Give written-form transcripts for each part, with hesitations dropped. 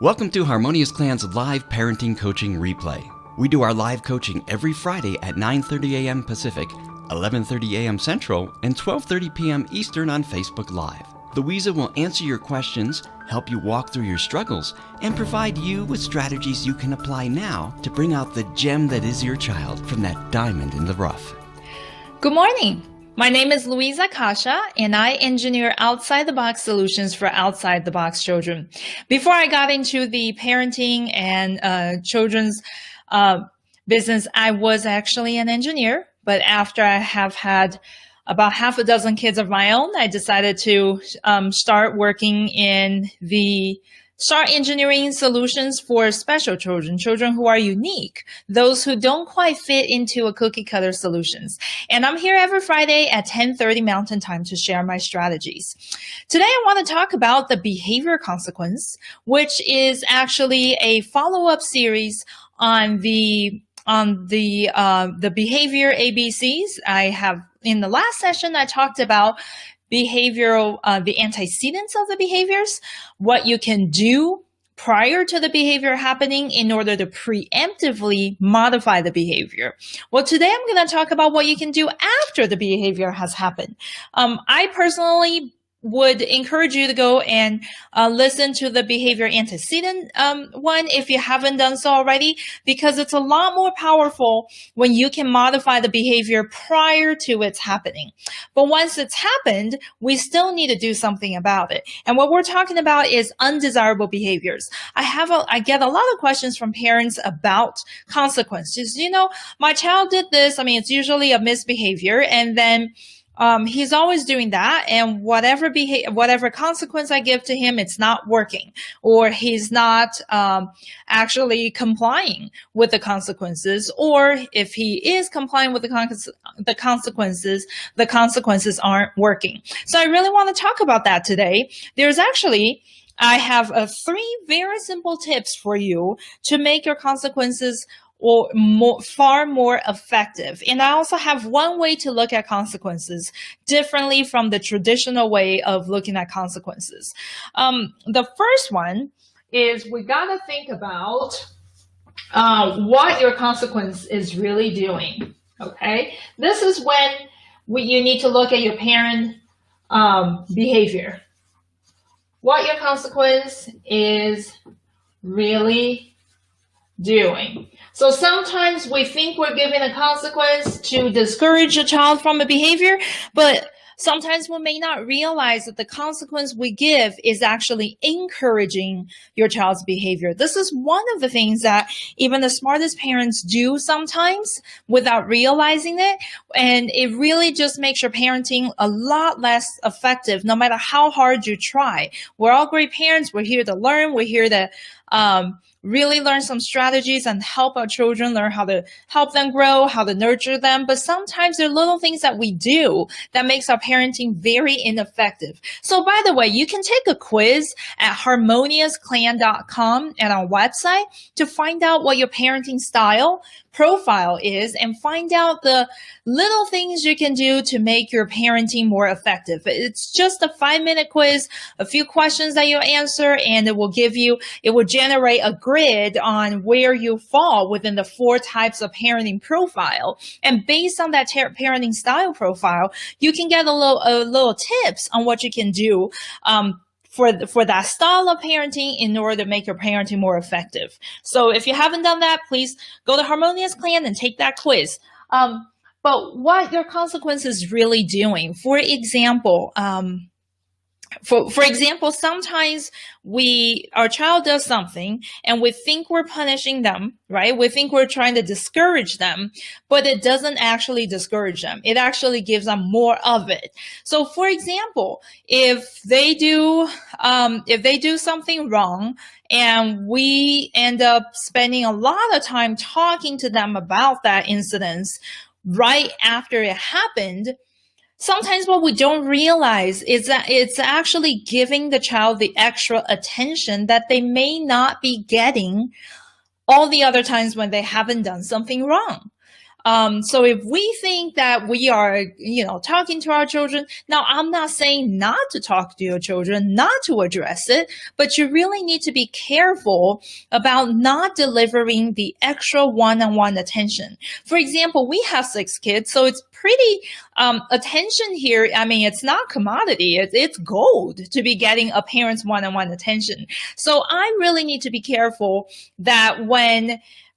Welcome to Harmonious Clan's live parenting coaching replay. We do our live coaching every Friday at 9:30 a.m. Pacific, 11:30 a.m. Central, and 12:30 p.m. Eastern on Facebook Live. Luiza will answer your questions, help you walk through your struggles, and provide you with strategies you can apply now to bring out the gem that is your child from that diamond in the rough. Good morning. My name is Luiza and I engineer outside-the-box solutions for outside-the-box children. Before I got into the parenting and children's business, I was actually an engineer. But after I have had about half a dozen kids of my own, I decided to start engineering solutions for special children who are unique, those who don't quite fit into a cookie cutter solutions. And I'm here every Friday at 10:30 Mountain Time to share my strategies. Today, I want to talk about the behavior consequence, which is actually a follow-up series on the behavior ABCs. In the last session, I talked about behavioral, the antecedents of the behaviors, what you can do prior to the behavior happening in order to preemptively modify the behavior. Well, today I'm going to talk about what you can do after the behavior has happened. I personally would encourage you to go and listen to the behavior antecedent one if you haven't done so already, because it's a lot more powerful when you can modify the behavior prior to its happening. But once it's happened, we still need to do something about it. And what we're talking about is undesirable behaviors. I get a lot of questions from parents about consequences. You know, my child did this. I mean, it's usually a misbehavior, and then he's always doing that, and whatever consequence I give to him, it's not working, or he's not actually complying with the consequences, or if he is complying with the consequences aren't working. So I really want to talk about that today. I have 3 very simple tips for you to make your consequences far more effective. And I also have one way to look at consequences differently from the traditional way of looking at consequences. The first one is we got to think about what your consequence is really doing. Okay, this is when you need to look at your parent behavior. What your consequence is really doing. So sometimes we think we're giving a consequence to discourage a child from a behavior, but sometimes we may not realize that the consequence we give is actually encouraging your child's behavior. This is one of the things that even the smartest parents do sometimes without realizing it. And it really just makes your parenting a lot less effective, no matter how hard you try. We're all great parents. We're here to learn. We're here to really learn some strategies and help our children learn how to help them grow, how to nurture them. But sometimes there are little things that we do that makes our parenting very ineffective. So by the way, you can take a quiz at harmoniousclan.com and our website to find out what your parenting style profile is and find out the little things you can do to make your parenting more effective. It's just a 5-minute quiz, a few questions that you answer, and it will generate a grid on where you fall within the 4 types of parenting profile. And based on that parenting style profile, you can get a little tips on what you can do for that style of parenting in order to make your parenting more effective. So if you haven't done that, please go to Harmonious Clan and take that quiz. But what your consequence is really doing, for example, sometimes our child does something and we think we're punishing them, right? We think we're trying to discourage them, but it doesn't actually discourage them. It actually gives them more of it. So for example, if they do something wrong and we end up spending a lot of time talking to them about that incident right after it happened, sometimes what we don't realize is that it's actually giving the child the extra attention that they may not be getting all the other times when they haven't done something wrong. So if we think that we are, talking to our children, now I'm not saying not to talk to your children, not to address it, but you really need to be careful about not delivering the extra one-on-one attention. For example, we have 6 kids, so it's pretty attention here. I mean, it's not commodity. It's gold to be getting a parent's one-on-one attention. So I really need to be careful that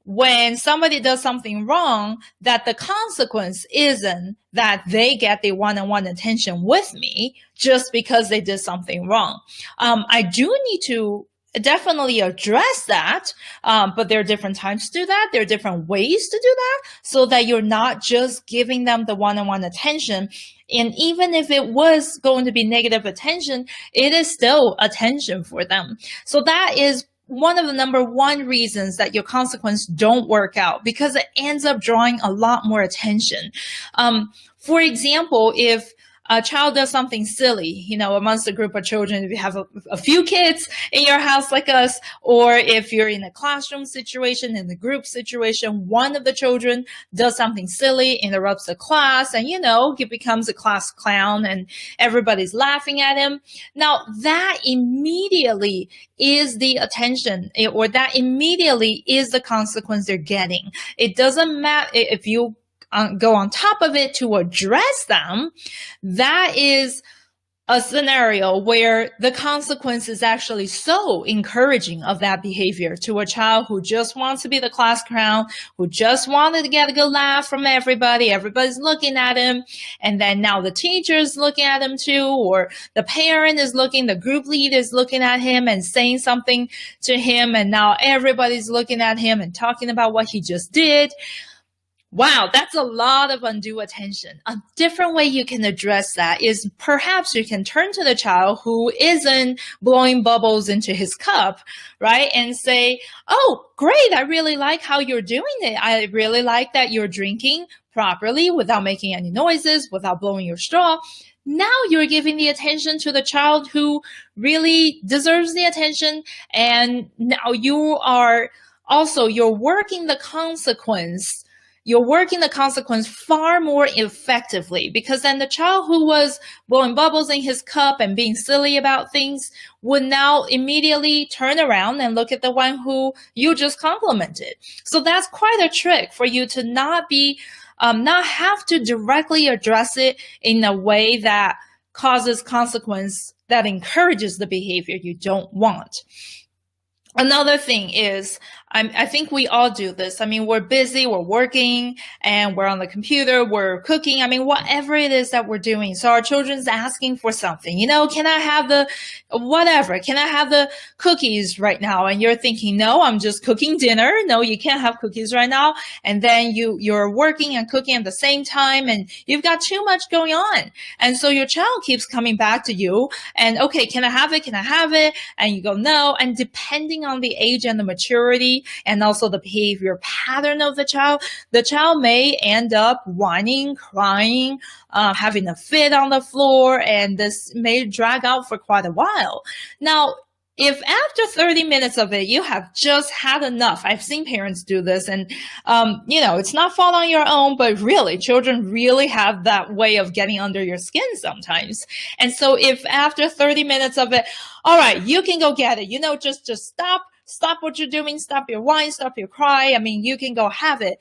when somebody does something wrong, that the consequence isn't that they get the one-on-one attention with me just because they did something wrong. I do need to definitely address that, but there are different times to do that. There are different ways to do that so that you're not just giving them the one-on-one attention. And even if it was going to be negative attention, it is still attention for them. So that is one of the number one reasons that your consequence don't work out, because it ends up drawing a lot more attention. For example, if a child does something silly, amongst a group of children, if you have a few kids in your house like us, or if you're in a classroom situation, in the group situation, one of the children does something silly, interrupts the class, and, he becomes a class clown and everybody's laughing at him. Now, that immediately is the attention, or that immediately is the consequence they're getting. It doesn't matter if you go on top of it to address them. That is a scenario where the consequence is actually so encouraging of that behavior to a child who just wants to be the class clown, who just wanted to get a good laugh from everybody. Everybody's looking at him. And then now the teacher's looking at him too, or the parent is looking, the group lead is looking at him and saying something to him. And now everybody's looking at him and talking about what he just did. Wow, that's a lot of undue attention. A different way you can address that is perhaps you can turn to the child who isn't blowing bubbles into his cup, right? And say, oh, great, I really like how you're doing it. I really like that you're drinking properly without making any noises, without blowing your straw. Now you're giving the attention to the child who really deserves the attention. And now you're working the consequence. You're working the consequence far more effectively, because then the child who was blowing bubbles in his cup and being silly about things would now immediately turn around and look at the one who you just complimented. So that's quite a trick for you to not have to directly address it in a way that causes consequence that encourages the behavior you don't want. Another thing is, I think we all do this. I mean, we're busy, we're working, and we're on the computer, we're cooking. I mean, whatever it is that we're doing. So our children's asking for something. Can I have the whatever? Can I have the cookies right now? And you're thinking, no, I'm just cooking dinner. No, you can't have cookies right now. And then you're working and cooking at the same time, and you've got too much going on. And so your child keeps coming back to you and, okay, can I have it? Can I have it? And you go, no. And depending on the age and the maturity and also the behavior pattern of the child may end up whining, crying, having a fit on the floor, and this may drag out for quite a while. Now, if after 30 minutes of it, you have just had enough, I've seen parents do this, and, it's not fault on your own, but really, children really have that way of getting under your skin sometimes. And so if after 30 minutes of it, all right, you can go get it, just stop what you're doing, stop your whine, stop your cry. I mean, you can go have it.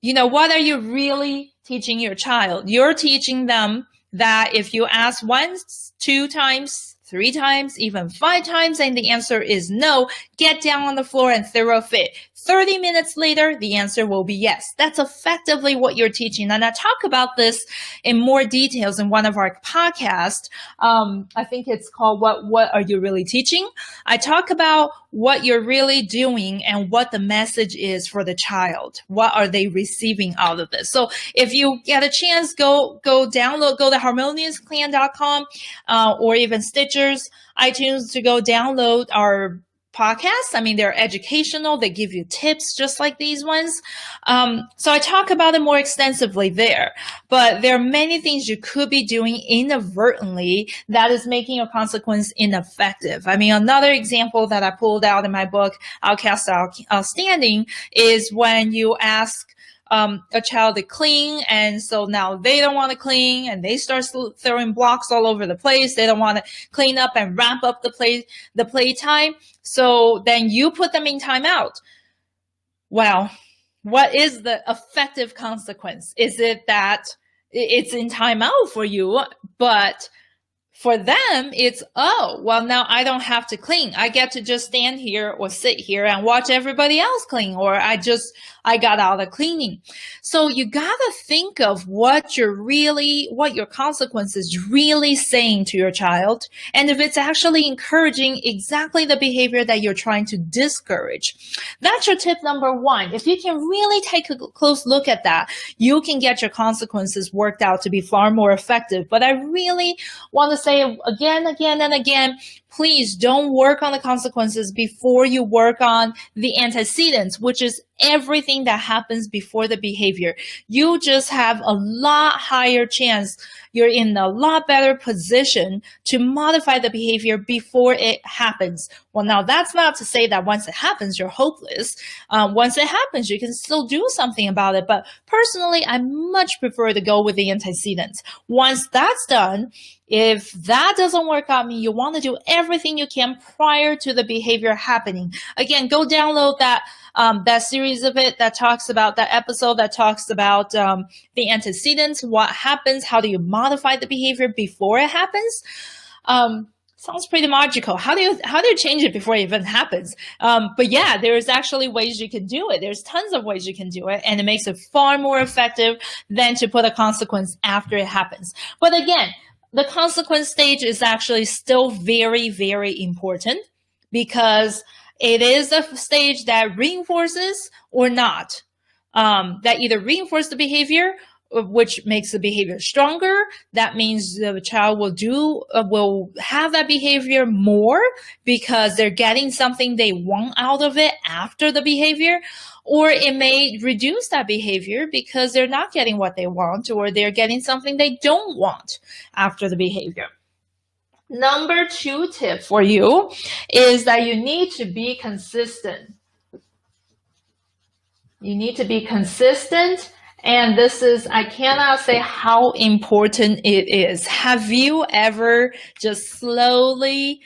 What are you really teaching your child? You're teaching them that if you ask once, 2 times, 3 times, even 5 times, and the answer is no, get down on the floor and throw a fit. 30 minutes later, the answer will be yes. That's effectively what you're teaching. And I talk about this in more details in one of our podcasts. I think it's called What Are You Really Teaching? I talk about what you're really doing and what the message is for the child. What are they receiving out of this? So if you get a chance, go download, go to harmoniousclan.com, or even Stitcher's, iTunes, to go download our podcasts. I mean, they're educational. They give you tips just like these ones. So I talk about it more extensively there, but there are many things you could be doing inadvertently that is making your consequence ineffective. I mean, another example that I pulled out in my book, Outcast Outstanding, is when you ask a child to clean, and so now they don't want to clean, and they start throwing blocks all over the place. They don't want to clean up and wrap up the playtime. So then you put them in timeout. Well, what is the effective consequence? Is it that it's in timeout for you, but for them, it's, oh, well, now I don't have to clean. I get to just stand here or sit here and watch everybody else clean, or I got out of cleaning. So you gotta think of what your consequence is really saying to your child, and if it's actually encouraging exactly the behavior that you're trying to discourage. That's your tip number one. If you can really take a close look at that, you can get your consequences worked out to be far more effective. But I really want to say again and again, please don't work on the consequences before you work on the antecedents, which is everything that happens before the behavior. You just have a lot higher chance. You're in a lot better position to modify the behavior before it happens. Well, now that's not to say that once it happens, you're hopeless. Once it happens, you can still do something about it. But personally, I much prefer to go with the antecedents. Once that's done, if that doesn't work out, you want to do everything you can prior to the behavior happening. Again, go download that series of it that talks about that episode that talks about the antecedents, what happens, how do you modify the behavior before it happens. Sounds pretty magical. How do you change it before it even happens? But yeah, there's actually ways you can do it. There's tons of ways you can do it, and it makes it far more effective than to put a consequence after it happens. But again, the consequence stage is actually still very, very important, because it is a stage that reinforces or not, that either reinforce the behavior, which makes the behavior stronger. That means the child will have that behavior more because they're getting something they want out of it after the behavior, or it may reduce that behavior because they're not getting what they want, or they're getting something they don't want after the behavior. Number 2 tip for you is that you need to be consistent. You need to be consistent. And I cannot say how important it is. Have you ever just slowly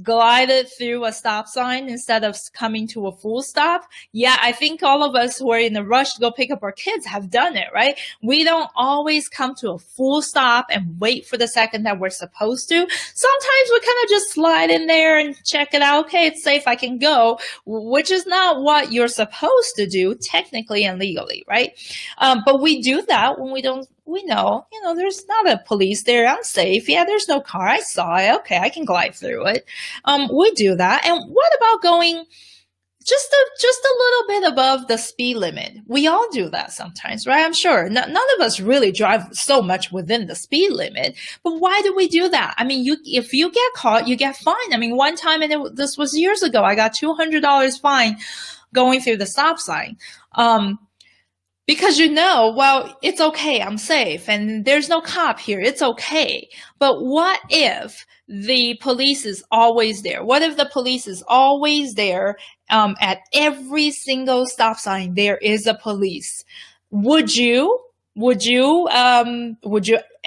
glided through a stop sign instead of coming to a full stop? Yeah, I think all of us who are in a rush to go pick up our kids have done it, right? We don't always come to a full stop and wait for the second that we're supposed to. Sometimes we kind of just slide in there and check it out. Okay, it's safe, I can go, which is not what you're supposed to do technically and legally, right? But we do that when we know, there's not a police there. I'm safe. Yeah, there's no car. I saw it. Okay, I can glide through it. We do that. And what about going just a little bit above the speed limit? We all do that sometimes, right? I'm sure none of us really drive so much within the speed limit. But why do we do that? I mean, if you get caught, you get fined. I mean, one time, and this was years ago, I got $200 fine going through the stop sign. Because well, it's okay, I'm safe, and there's no cop here, it's okay. But what if the police is always there? What if the police is always there at every single stop sign? There is a police. Would you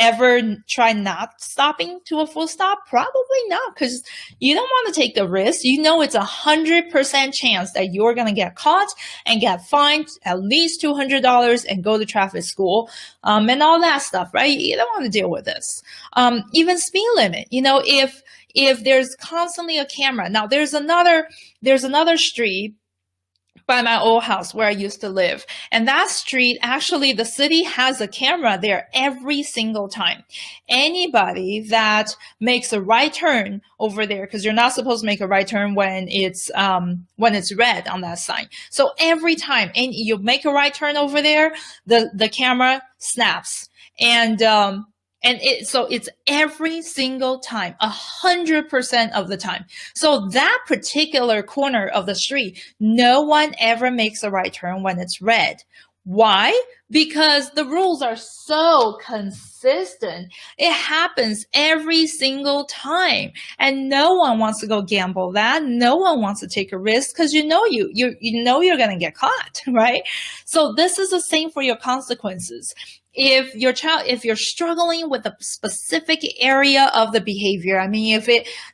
ever try not stopping to a full stop? Probably not, because you don't want to take the risk. It's 100% chance that you're going to get caught and get fined at least $200 and go to traffic school, and all that stuff, right? You don't want to deal with this. Even speed limit, if there's constantly a camera. Now there's another street by my old house where I used to live. And that street, actually, the city has a camera there every single time. Anybody that makes a right turn over there, because you're not supposed to make a right turn when it's red on that sign. So every time you make a right turn over there, the camera snaps. So it's every single time, 100% of the time. So that particular corner of the street, no one ever makes a right turn when it's red. Why? because the rules are so consistent. It happens every single time, and no one wants to go gamble that. No one wants to take a risk because you know you're going to get caught, right? So this is the same for your consequences. If you're struggling with a specific area of the behavior, I mean,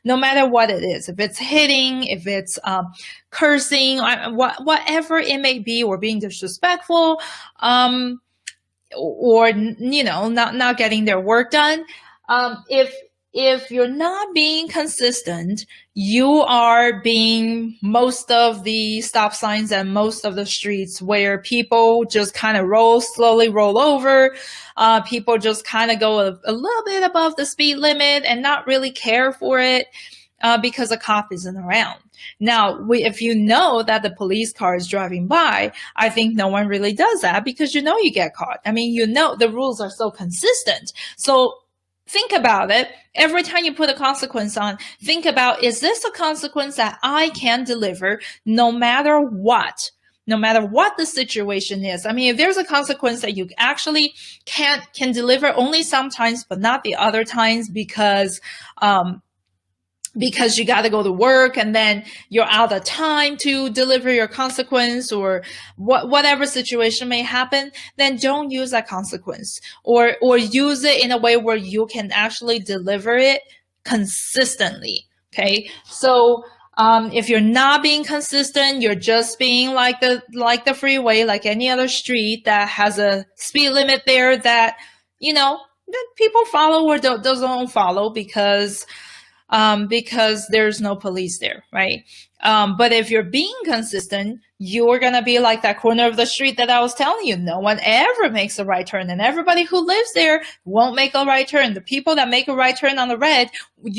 no matter what it is, if it's hitting, if it's cursing, whatever it may be, or being disrespectful, or not getting their work done, if you're not being consistent, you are being most of the stop signs and most of the streets where people just kind of slowly roll over. People just kind of go a little bit above the speed limit and not really care for it because a cop isn't around. Now, if you know that the police car is driving by, I think no one really does that because you get caught. I mean, the rules are so consistent. So think about it. Every time you put a consequence on, think about, is this a consequence that I can deliver no matter what? No matter what the situation is. I mean, if there's a consequence that you actually can deliver only sometimes, but not the other times because you got to go to work and then you're out of time to deliver your consequence, or whatever situation may happen, then don't use that consequence, or use it in a way where you can actually deliver it consistently. Okay. So, if you're not being consistent, you're just being like the freeway, like any other street that has a speed limit there that people follow or don't follow because there's no police there, right? But if you're being consistent, you're going to be like that corner of the street that I was telling you. No one ever makes a right turn, and everybody who lives there won't make a right turn. The people that make a right turn on the red, they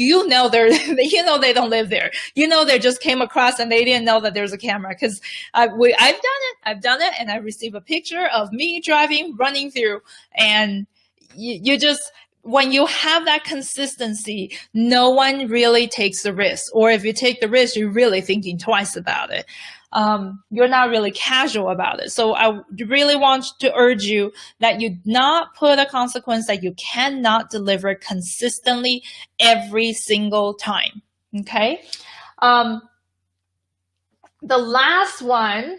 don't live there. They just came across and they didn't know that there's a camera, because I've done it, and I received a picture of me driving, running through, and you just, when you have that consistency, no one really takes the risk. Or if you take the risk, you're really thinking twice about it. You're not really casual about it. So I really want to urge you that you not put a consequence that you cannot deliver consistently every single time. Okay? The last one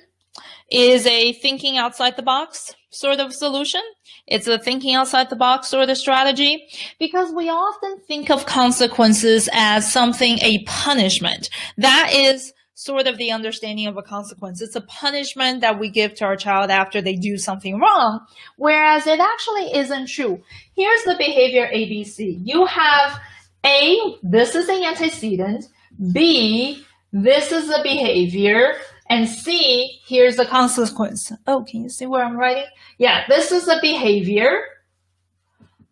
is a thinking outside the box sort of solution. It's a thinking outside the box sort of strategy, because we often think of consequences as something, a punishment. That is sort of the understanding of a consequence. It's a punishment that we give to our child after they do something wrong, whereas it actually isn't true. Here's the behavior ABC. You have A, this is the antecedent, B, this is the behavior, and C, here's the consequence. Oh, can you see where I'm writing? Yeah, this is the behavior.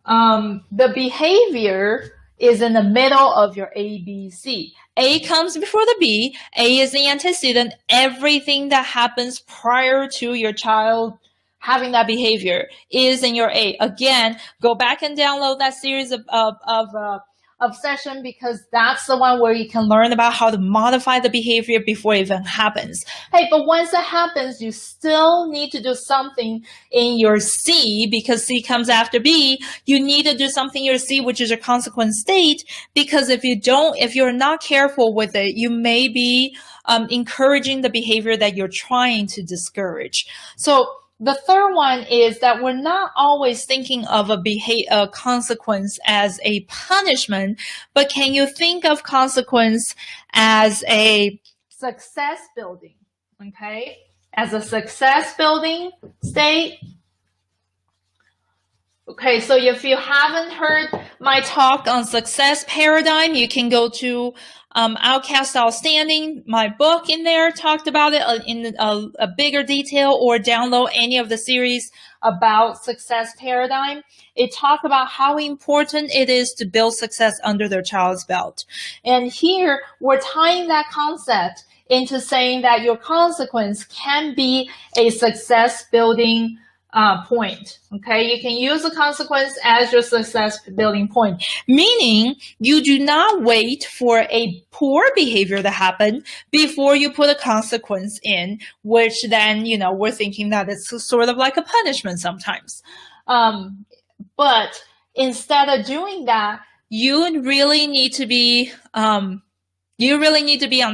The behavior is in the middle of your ABC. A comes before the B. A is the antecedent. Everything that happens prior to your child having that behavior is in your A. Again, go back and download that series of session, because that's the one where you can learn about how to modify the behavior before it even happens. Hey, but once it happens, you still need to do something in your C, because C comes after B. You need to do something in your C, which is your consequence state, because if you're not careful with it, you may be encouraging the behavior that you're trying to discourage. So the third one is that we're not always thinking of a consequence as a punishment, but can you think of consequence as a success building, okay? As a success building state. Okay, so if you haven't heard my talk on success paradigm, you can go to Outcast Outstanding. My book in there talked about it in a bigger detail, or download any of the series about success paradigm. It talks about how important it is to build success under their child's belt. And here we're tying that concept into saying that your consequence can be a success building point. Okay, you can use the consequence as your success building point, meaning you do not wait for a poor behavior to happen before you put a consequence in, which then, we're thinking that it's sort of like a punishment sometimes. But instead of doing that, you really need to be on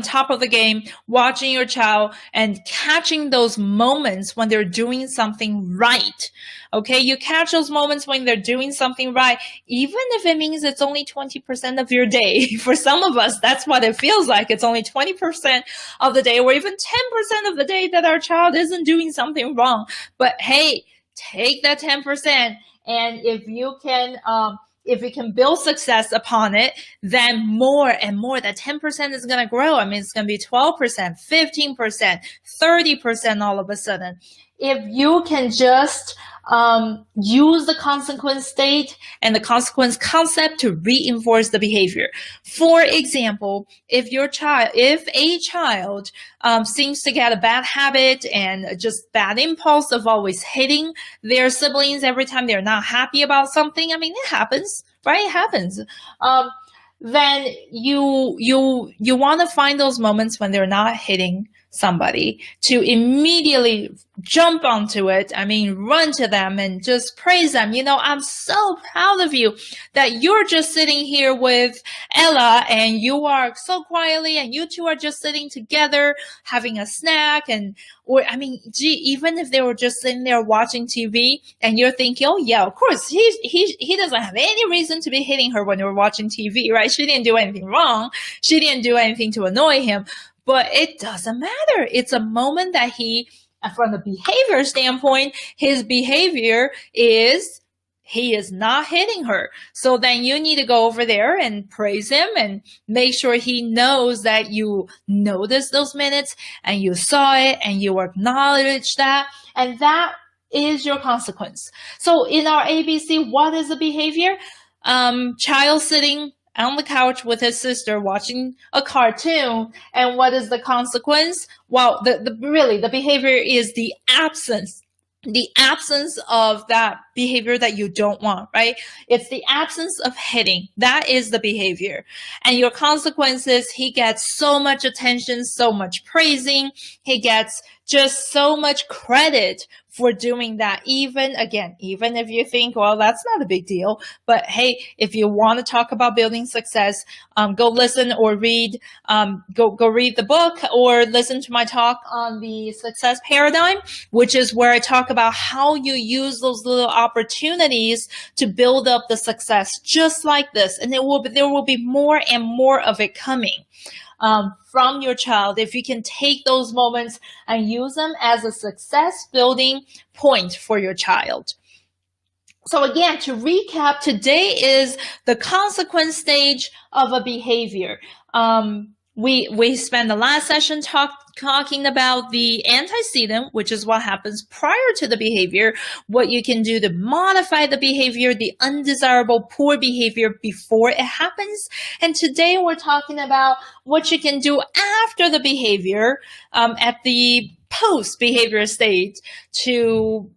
top of the game, watching your child and catching those moments when they're doing something right. Okay, you catch those moments when they're doing something right, even if it means it's only 20% of your day. For some of us, that's what it feels like. It's only 20% of the day, or even 10% of the day that our child isn't doing something wrong. But hey, take that 10%, and if you can build success upon it, then more and more, that 10% is going to grow. I mean, it's going to be 12%, 15%, 30% all of a sudden. If you can just use the consequence state and the consequence concept to reinforce the behavior. For example, if a child seems to get a bad habit and just bad impulse of always hitting their siblings every time they're not happy about something, I mean, it happens, right? It happens. Then you want to find those moments when they're not hitting somebody to immediately jump onto it. I mean, run to them and just praise them. I'm so proud of you that you're just sitting here with Ella and you are so quietly and you two are just sitting together having a snack. Even if they were just sitting there watching TV and you're thinking, oh yeah, of course, he doesn't have any reason to be hitting her when they were watching TV, right? She didn't do anything wrong. She didn't do anything to annoy him. But it doesn't matter. It's a moment that from the behavior standpoint, his behavior is he is not hitting her. So then you need to go over there and praise him and make sure he knows that you noticed those minutes and you saw it and you acknowledge that. And that is your consequence. So in our ABC, what is the behavior? Child sitting on the couch with his sister watching a cartoon. And what is the consequence? Well, the behavior is the absence of that behavior that you don't want, right? It's the absence of hitting. That is the behavior. And your consequences, he gets so much attention, so much praising. He gets just so much credit for doing that. Even if you think, well, that's not a big deal. But hey, if you want to talk about building success, go listen or read, go read the book or listen to my talk on the success paradigm, which is where I talk about how you use those little opportunities to build up the success just like this. And there will be more and more of it coming. From your child, if you can take those moments and use them as a success building point for your child. So again, to recap, today is the consequence stage of a behavior. We spent the last session talking about the antecedent, which is what happens prior to the behavior, what you can do to modify the behavior, the undesirable poor behavior before it happens. And today we're talking about what you can do after the behavior, at the post-behavior stage to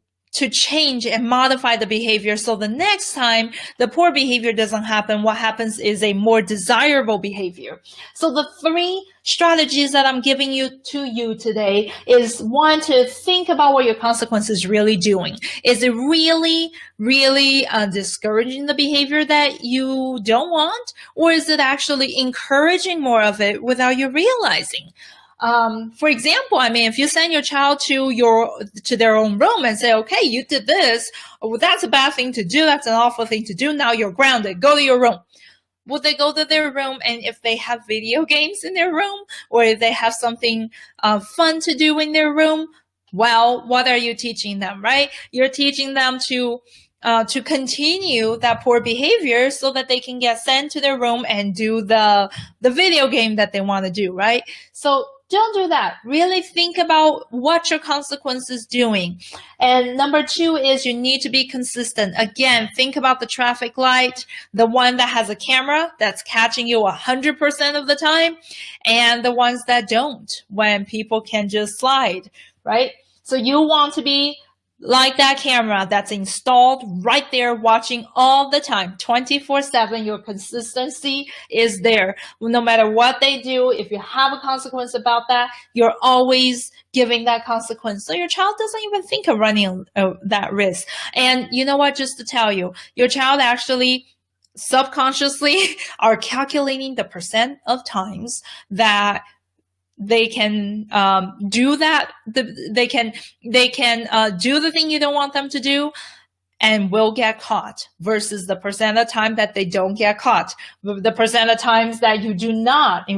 change and modify the behavior. So the next time the poor behavior doesn't happen, what happens is a more desirable behavior. So the 3 strategies that I'm giving to you today is, 1, to think about what your consequence is really doing. Is it really, really discouraging the behavior that you don't want? Or is it actually encouraging more of it without you realizing? For example, if you send your child to their own room and say, okay, you did this, well, that's a bad thing to do. That's an awful thing to do. Now you're grounded. Go to your room. Would they go to their room? And if they have video games in their room, or if they have something fun to do in their room, well, what are you teaching them, right? You're teaching them to continue that poor behavior so that they can get sent to their room and do the video game that they want to do, right? So don't do that. Really think about what your consequence is doing. And number 2 is you need to be consistent. Again, think about the traffic light, the one that has a camera that's catching you 100% of the time, and the ones that don't, when people can just slide, right? So you want to be like that camera that's installed right there watching all the time, 24/7. Your consistency is there. No matter what they do, if you have a consequence about that, you're always giving that consequence. So your child doesn't even think of running that risk. And you know what, just to tell you, your child actually subconsciously are calculating the percent of times that they can do that. They can do the thing you don't want them to do, and will get caught, versus the percent of time that they don't get caught, the percent of times that you do not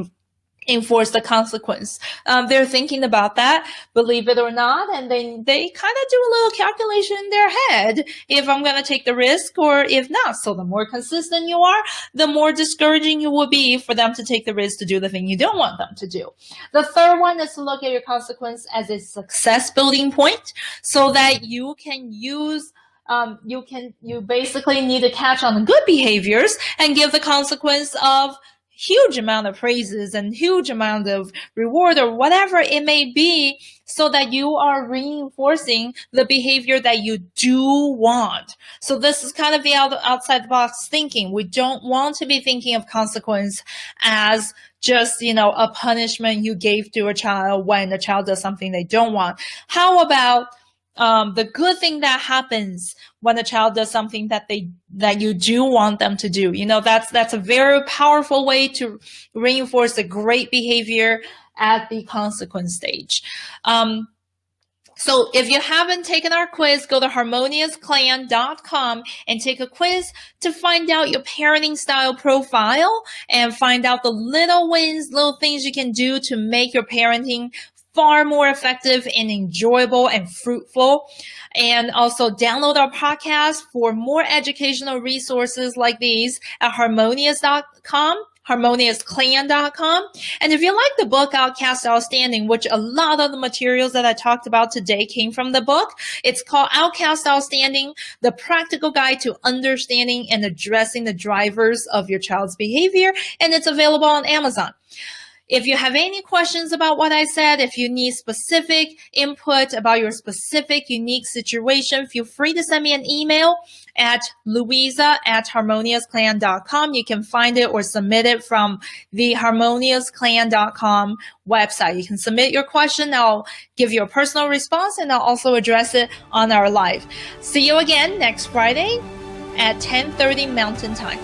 enforce the consequence. They're thinking about that, believe it or not, and then they kind of do a little calculation in their head if I'm going to take the risk or if not. So the more consistent you are, the more discouraging it will be for them to take the risk to do the thing you don't want them to do. The third one is to look at your consequence as a success building point, so that you can use you basically need to catch on the good behaviors and give the consequence of huge amount of praises and huge amount of reward or whatever it may be, so that you are reinforcing the behavior that you do want. So this is kind of the outside the box thinking. We don't want to be thinking of consequence as just, a punishment you gave to a child when the child does something they don't want. How about the good thing that happens when a child does something that you do want them to do? That's a very powerful way to reinforce the great behavior at the consequence stage. So if you haven't taken our quiz, go to harmoniousclan.com and take a quiz to find out your parenting style profile and find out the little wins, little things you can do to make your parenting far more effective and enjoyable and fruitful. And also download our podcast for more educational resources like these at harmonious.com, harmoniousclan.com. And if you like the book Outcast Outstanding, which a lot of the materials that I talked about today came from the book, it's called Outcast Outstanding, the practical guide to understanding and addressing the drivers of your child's behavior. And it's available on Amazon. If you have any questions about what I said, if you need specific input about your specific unique situation, feel free to send me an email at luiza@harmoniousclan.com. You can find it or submit it from the harmoniousclan.com website. You can submit your question. I'll give you a personal response, and I'll also address it on our live. See you again next Friday at 10:30 Mountain Time.